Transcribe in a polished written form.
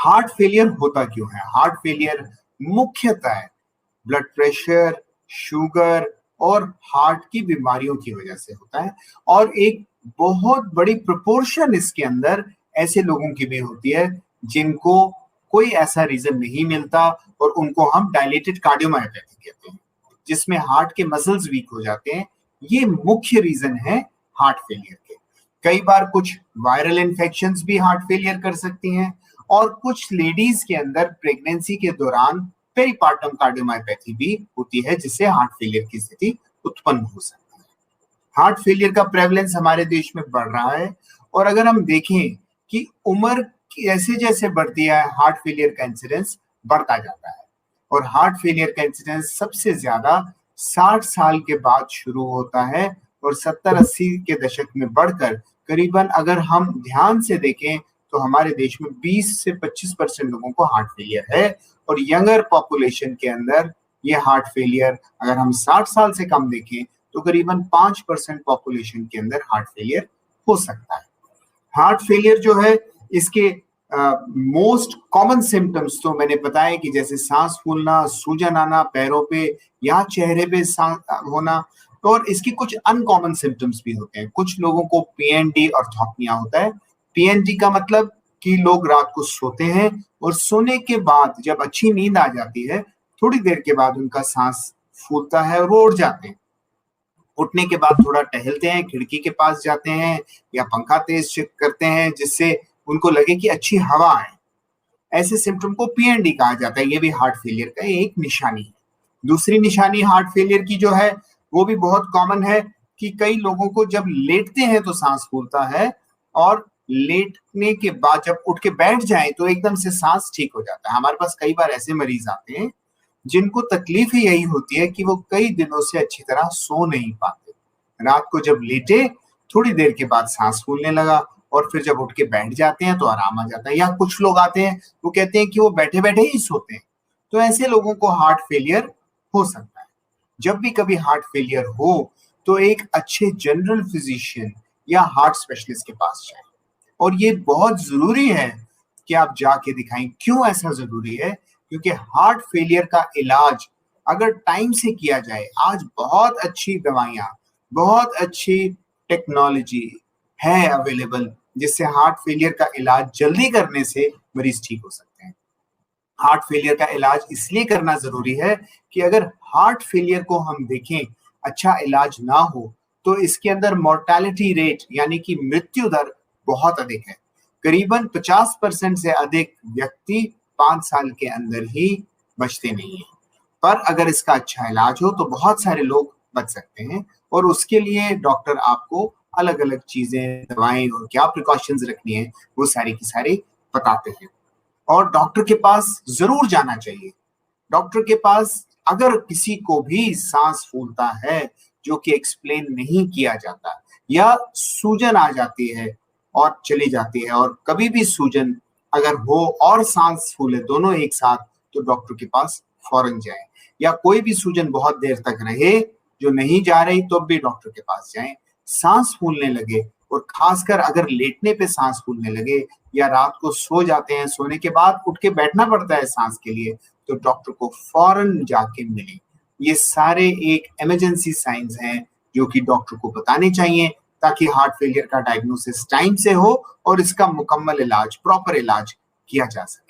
Heart failure होता क्यों है? हार्ट फेलियर मुख्यतः ब्लड प्रेशर, शुगर और हार्ट की बीमारियों की वजह से होता है, और एक बहुत बड़ी प्रोपोर्शन इसके अंदर ऐसे लोगों की भी होती है जिनको कोई ऐसा रीजन नहीं मिलता, और उनको हम डायलेटेड कार्डियोमायोपैथी कहते हैं, जिसमें हार्ट के मसल्स वीक हो जाते हैं। ये मुख्य रीजन है हार्ट फेलियर के। कई बार कुछ वायरल इन्फेक्शंस भी हार्ट फेलियर कर सकती हैं, और कुछ लेडीज के अंदर प्रेगनेंसी के दौरान पेरिपार्टम कार्डियोमायोपैथी भी होती है, जिससे हार्ट फेलियर की स्थिति उत्पन्न हो सकती है। हार्ट फेलियर का प्रेवलेंस हमारे देश में बढ़ रहा है, और अगर हम देखें कि उम्र जैसे जैसे बढ़ती है, हार्ट फेलियर का इंसिडेंस बढ़ता जाता है, और हार्ट फेलियर का इंसिडेंस सबसे ज्यादा 60 साल के बाद शुरू होता है, और 70-80 के दशक में बढ़कर करीबन, अगर हम ध्यान से देखें तो हमारे देश में 20 से 25% लोगों को हार्ट फेलियर है, और यंगर पॉपुलेशन के अंदर ये हार्ट फेलियर, अगर हम 60 साल से कम देखें तो करीबन 5% पॉपुलेशन के अंदर हार्ट फेलियर हो सकता है। हार्ट फेलियर जो है, इसके मोस्ट कॉमन सिम्टम्स तो मैंने बताया कि जैसे सांस फूलना, सूजन आना पैरों पे या चेहरे पे होना, और इसके कुछ अनकॉमन सिम्टम्स भी होते हैं। कुछ लोगों को पीएनडी और थॉपनिया होता है। पीएनडी का मतलब कि लोग रात को सोते हैं, और सोने के बाद जब अच्छी नींद आ जाती है, थोड़ी देर के बाद उनका सांस फूलता है और वो उठ जाते हैं। उठने के बाद थोड़ा टहलते हैं, खिड़की के पास जाते हैं या पंखा तेज करते हैं, जिससे उनको लगे कि अच्छी हवा आए। ऐसे सिम्टम को पीएनडी कहा जाता है। ये भी हार्ट फेलियर का एक निशानी है। दूसरी निशानी हार्ट फेलियर की जो है, वो भी बहुत कॉमन है कि कई लोगों को जब लेटते हैं तो सांस फूलता है, और लेटने के बाद जब उठ के बैठ जाए तो एकदम से सांस ठीक हो जाता है। हमारे पास कई बार ऐसे मरीज आते हैं जिनको तकलीफ ही यही होती है कि वो कई दिनों से अच्छी तरह सो नहीं पाते। रात को जब लेटे, थोड़ी देर के बाद सांस फूलने लगा, और फिर जब उठ के बैठ जाते हैं तो आराम आ जाता है। या कुछ लोग आते हैं, वो कहते हैं कि वो बैठे बैठे ही सोते हैं। तो ऐसे लोगों को हार्ट फेलियर हो सकता है। जब भी कभी हार्ट फेलियर हो तो एक अच्छे जनरल फिजिशियन या हार्ट स्पेशलिस्ट के पास जाएं, और ये बहुत जरूरी है कि आप जाके दिखाएं। क्यों ऐसा जरूरी है? क्योंकि हार्ट फेलियर का इलाज अगर टाइम से किया जाए, आज बहुत अच्छी दवाइयां, बहुत अच्छी टेक्नोलॉजी है अवेलेबल, जिससे हार्ट फेलियर का इलाज जल्दी करने से मरीज ठीक हो सकते हैं। हार्ट फेलियर का इलाज इसलिए करना जरूरी है कि अगर हार्ट फेलियर को हम देखें, अच्छा इलाज ना हो, तो इसके अंदर मोर्टेलिटी रेट यानी कि मृत्यु दर बहुत अधिक है। करीबन 50% से अधिक व्यक्ति 5 साल के अंदर ही बचते नहीं है। पर अगर इसका अच्छा इलाज हो तो बहुत सारे लोग बच सकते हैं, और उसके लिए डॉक्टर आपको अलग अलग चीजें, दवाएं और क्या प्रिकॉशंस रखनी है, वो सारी की सारी बताते हैं। और डॉक्टर के पास जरूर जाना चाहिए। डॉक्टर के पास अगर किसी को भी सांस फूलता है जो कि एक्सप्लेन नहीं किया जाता, या सूजन आ जाती है और चली जाती है, और कभी भी सूजन अगर हो और सांस फूले दोनों एक साथ, तो डॉक्टर के पास फौरन जाएं। या कोई भी सूजन बहुत देर तक रहे जो नहीं जा रही, तो भी डॉक्टर के पास जाएं। सांस फूलने लगे, और खासकर अगर लेटने पे सांस फूलने लगे, या रात को सो जाते हैं, सोने के बाद उठ के बैठना पड़ता है सांस के लिए, तो डॉक्टर को फौरन जाके मिलें। ये सारे एक इमरजेंसी साइंस हैं जो कि डॉक्टर को बताने चाहिए, ताकि हार्ट फेलियर का डायग्नोसिस टाइम से हो और इसका मुकम्मल इलाज, प्रॉपर इलाज किया जा सके।